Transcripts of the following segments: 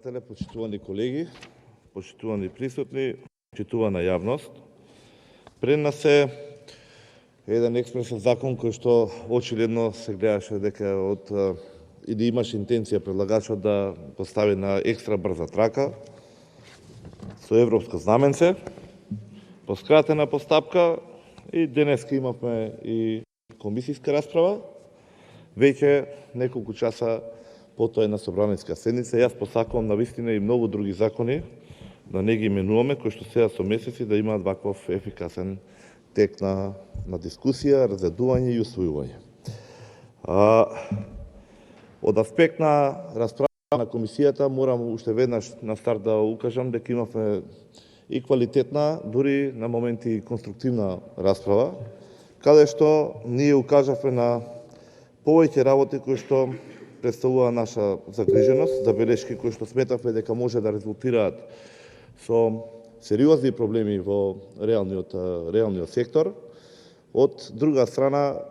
Почитувани колеги, почитувани присутни, почитувана јавност. Пред нас е еден експресен закон кој што очигледно се гледаше дека или имаше интенција предлагачот да го стави на екстра брза трака со европско знаменце, по скратена постапка, и денеска имавме и комисијска расправа. Веќе неколку часа потоа е на собраниска седница. Јас посакувам навистина и многу други закони да не ги именуваме, кои што сега со месеци да имаат ваков ефикасен тек на дискусија, разгледување и усвојување. Од аспект на расправа на комисијата морам уште веднаш на старт да укажам дека имавме и квалитетна, дури на моменти и конструктивна расправа, каде што ние укажавме на повеќе работи кои што представува наша загриженост, забелешки кои што сметавме дека може да резултираат со сериозни проблеми во реалниот сектор. Од друга страна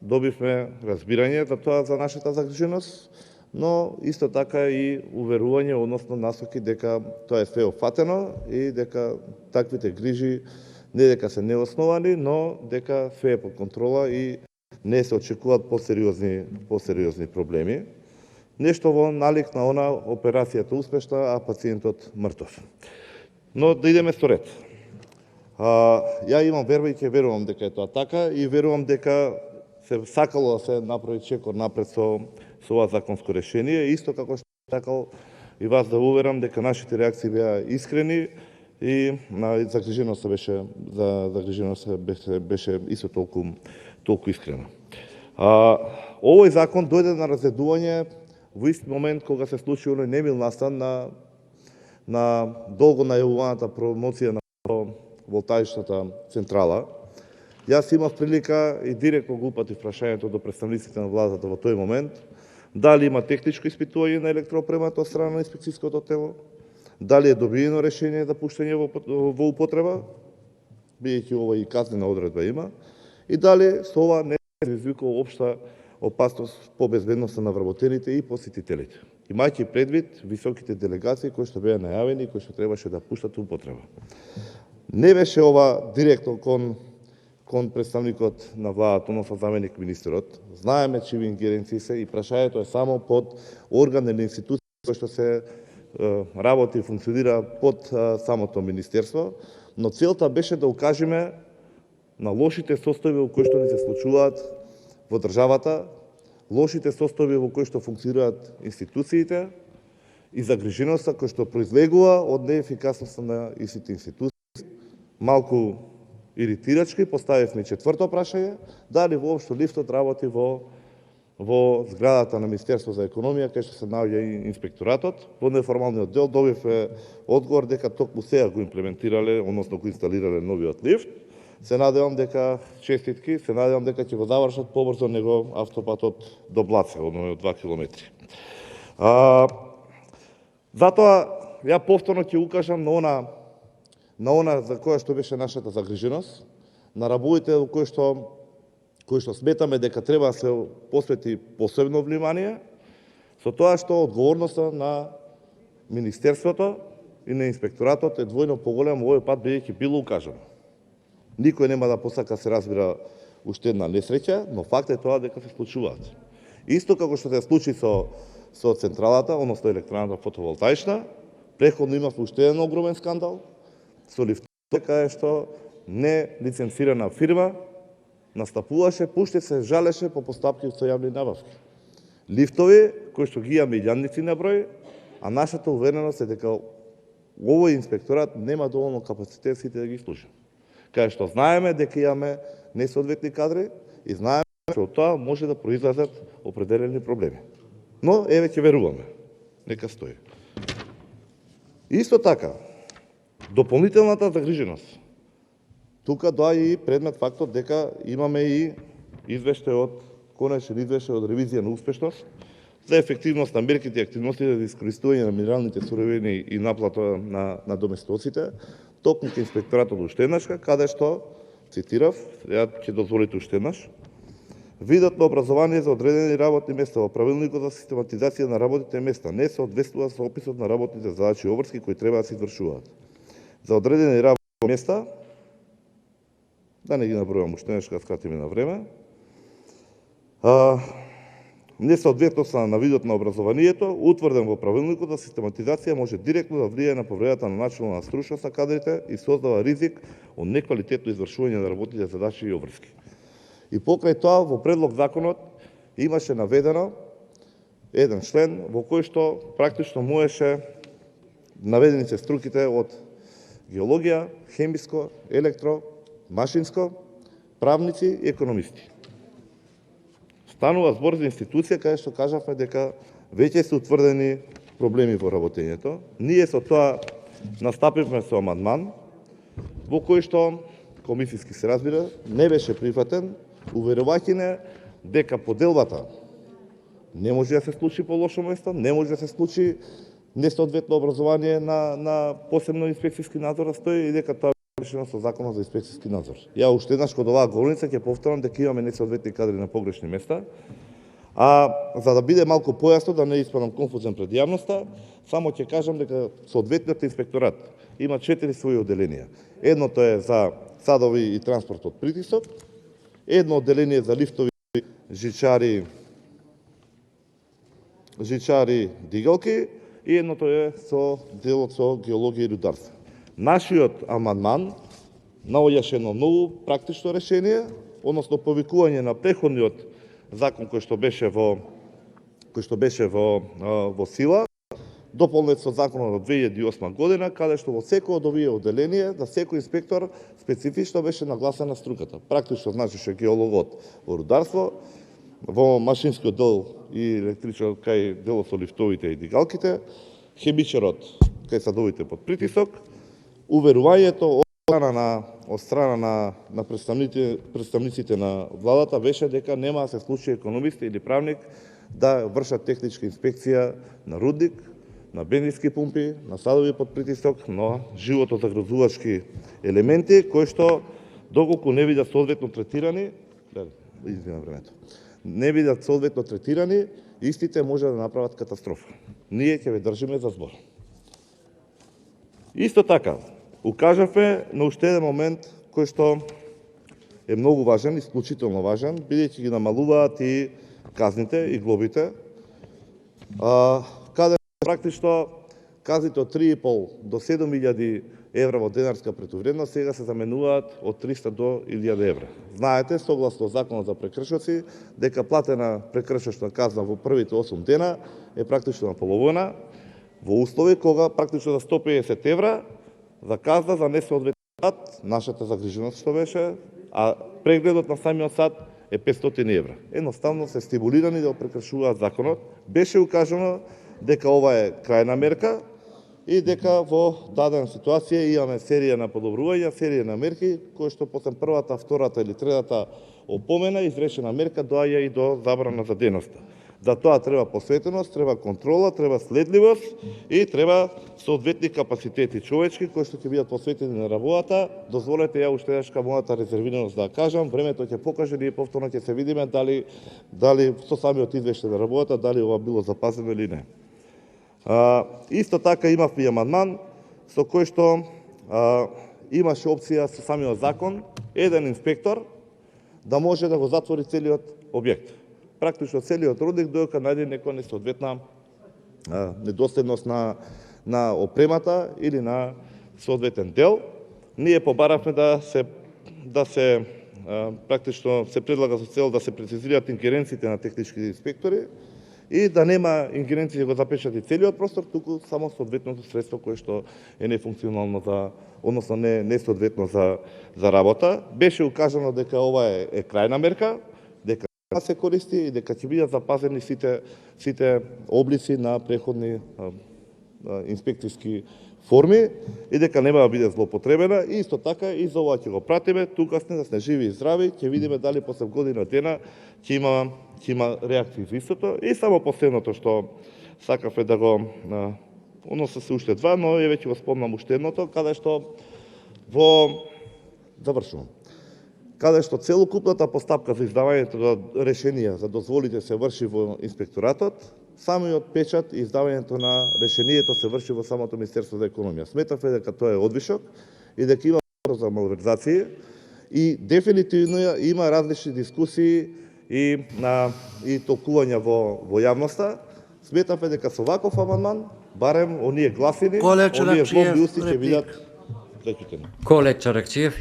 добивме разбирање за тоа, за нашата загриженост, но исто така и уверување, односно насоки дека тоа е све опфатено и дека таквите грижи не дека се неосновани, но дека све е под контрола и не се очекуваат посериозни проблеми. Нешто во налик на она операцијата успешна, а пациентот мртов. Но да идеме со ред. Ја имам верба и ќе верувам дека е тоа така и верувам дека се сакало да се направи чекор напред со ова законско решение, исто како што сакал и вас да уверам дека нашите реакции беа искрени и загриженоста беше исто толку искрена. Овој закон дојде на разгледување во ист момент кога се случи оној немил настан на долго најавуваната промоција на волтаичната централа. Јас имав прилика и директно го упатив прашањето до представниците на владата во тој момент, дали има техничко испитување на електроопремата од страна на инспекцијското тело, дали е добиено решение за пуштање во употреба, бидејќи ова и казнена одредба има, и дали со ова не предизвикува општа опасност по безбедноста на вработените и посетителите, имајќи предвид високите делегации кои што беа најавени и кои што требаше да пуштат употреба. Не беше ова директно кон представникот на владата, односно заменик министерот. Знаеме чии ингеренции се и прашањето е само под орган или институција кој што се работи и функционира под самото министерство, но целта беше да укажеме на лошите состојби во кои што ни се случуваат во државата, лошите состојби во кои што функционираат институциите и загриженоста која што произлегува од неефикасноста на истите институции. Малку иритирачки поставивме четврто прашање, дали воопшто лифтот работи во зградата на Министерство за економија, кај што се наоѓа и инспекторатот. Во неформалниот дел добивме одговор дека токму сега го имплементирале, односно го инсталирале новиот лифт. Се надевам дека честитки, се надевам дека ќе го завршат побрзо него автопатот до Блаце, одно 2 километри. Затоа ја повторно ќе укажам на она за која што беше нашата загриженост, на работите кои што сметаме дека треба да се посвети посебно внимание, со тоа што одговорноста на Министерството и на инспекторатот е двојно поголема овој пат, бидејќи било укажано. Никој нема да посака, се разбира, уште една несреќа, но факт е тоа дека се случуваат. Исто како што се случи со централата, односно електраната фотоволтаична, преходно имавме уште еден огромен скандал со лифтот, каде што не лиценцирана фирма настапуваше, пуште се жалеше по постапки со јавни набавки. Лифтови кои што ги имаме илјадници на број, а нашата увереност е дека овој инспекторат нема доволно капацитет сите да ги служи. Каде што знаеме дека имаме несоодветни кадри и знаеме дека од тоа може да произлезат определени проблеми. Но еве ќе веруваме. Нека стои. Исто така, дополнителната загриженост. Тука доаѓа и предмет фактот дека имаме и конечен извештај од ревизија на успешност за ефективност на мерките и активностите за искористување на минералните суровини и наплата на доместоците, токму кај инспекторатот уште еднаш, каде што, цитирав, ќе дозволите уште еднаш, Видот на образование за одредени работни места во правилникот за систематизација на работните места не соодветствува со описот на работните задачи и обврски кои треба да се извршуваат. За одредени работни места, да не ги набројам уште нешто, да скратиме на време, несоодветноста на видот на образованието, утврден во правилникот за систематизација, може директно да влијае на повредата на начинот на стручност на кадрите и создава ризик од неквалитетно извршување на работните задачи и обврски. И покрај тоа, во предлог законот имаше наведено еден член во кој што практично можеше наведени се струките од геологија, хемиско, електро, машинско, правници и економисти. Станува збор за институција каде што кажавме дека веќе се утврдени проблеми во работењето. Ние со тоа настапивме со амандман во кој што комисиски се разбира не беше прифатен, уверувајќи дека поделбата не може да се случи по лошо место, не може да се случи несоодветно образование на посебно инспекцијски надзор стои и дека тоа е решено со Законот за инспекцијски надзор. Ја уште еднаш код оваа говорница ќе повторам дека имаме несоодветни кадри на погрешни места. А за да биде малку појасно, да не испадам конфузен пред јавноста, само ќе кажам дека соодветниот инспекторат има 4 своји оделенија. Едното е за садови и транспорт од притисок, едно оделение за лифтови, жичари, дигалки и едното е со делот со геологија и рударство. Нашиот амандман наоѓаше едно многу практично решение, односно повикување на преходниот закон кој што беше во сила, дополнет со законот од 2008 година, каде што во секој од овие оделенија, да секој инспектор специфично беше нагласен на струката. Практично значеше геологот во рударство, во машинскиот дел и електричар кај делот со лифтовите и дигалките, хемичарот кај садовите под притисок, уверувањето од страна на представниците на владата беше дека нема да се случи економист или правник да вршат техничка инспекција на рудник, на бензински пумпи, на садови под притисок, на животозагрозувачки елементи кои што доколку не бидат соодветно третирани, истите може да направат катастрофа. Ние ќе ве држиме за збор. Исто така, укажавме на уште еден момент кој што е многу важен, исклучително важен, бидејќи ги намалуваат и казните и глобите, каде практично казните од 3,5 до 7.000 евра во денарска претовредност сега се заменуваат од 300 до 1.000 евра. Знаете, согласно Законот за прекршоци, дека платена прекршочна казна во првите 8 дена е практично наполовина, во услови кога практично за 150 евра за казна за несоодветен сад, нашата загриженост што беше, а прегледот на самиот сад е 500 евра. Едноставно се стимулирани да прекршуваат законот. Беше укажано дека ова е крајна мерка и дека во дадена ситуација имаме серија на подобрувања, серија на мерки, кои што после првата, втората или третата опомена, изречена мерка доаѓа и до забрана за деноста. За тоа треба посветеност, треба контрола, треба следливост и треба соодветни капацитети човечки кои што ќе бидат посветени на работата. Дозволете ја уште еднаш мојата резервираност да кажам, времето ќе покаже, ние повторно ќе се видиме дали со самиот извештај на работата дали ова било запазено или не. Исто така имавме и амандман со кој што имаше опција со самиот закон еден инспектор да може да го затвори целиот објект. Практично целиот рудник додека најде некоја несоодветна недоследност на опремата или на соодветен дел. Ние побаравме да се практично се предлага со цел да се прецизираат ингеренциите на техничките инспектори и да нема ингеренции да го запечати целиот простор, туку само соодветното средство кое што е нефункционално односно несоодветно за работа. Беше укажано дека ова е крајна мерка, дека се користи и дека ќе бидат запазени сите облици на преходни инспекцијски форми и дека нема да биде злоупотребена. И исто така и за ова ќе го пратиме, тука сме да сме живи и здрави, ќе видиме дали после година дена ќе има реакции за истото. И само последното што сакав е да го односно се уште два, но веќе го спомнам уште едното, каде што завршувам. каде што целокупната постапка за издавањето на решенија за дозволите се врши во инспекторатот, самиот печат и издавањето на решението се врши во самото Министерство за економија. Сметавме дека тоа е одвишок и дека има простор за малверзација и дефинитивно има различни дискусии и толкувања во јавноста. Сметавме дека со ваков амандман барем оние гласини, оние злобни усти ќе бидат заќитени. Колега Чаракчиев,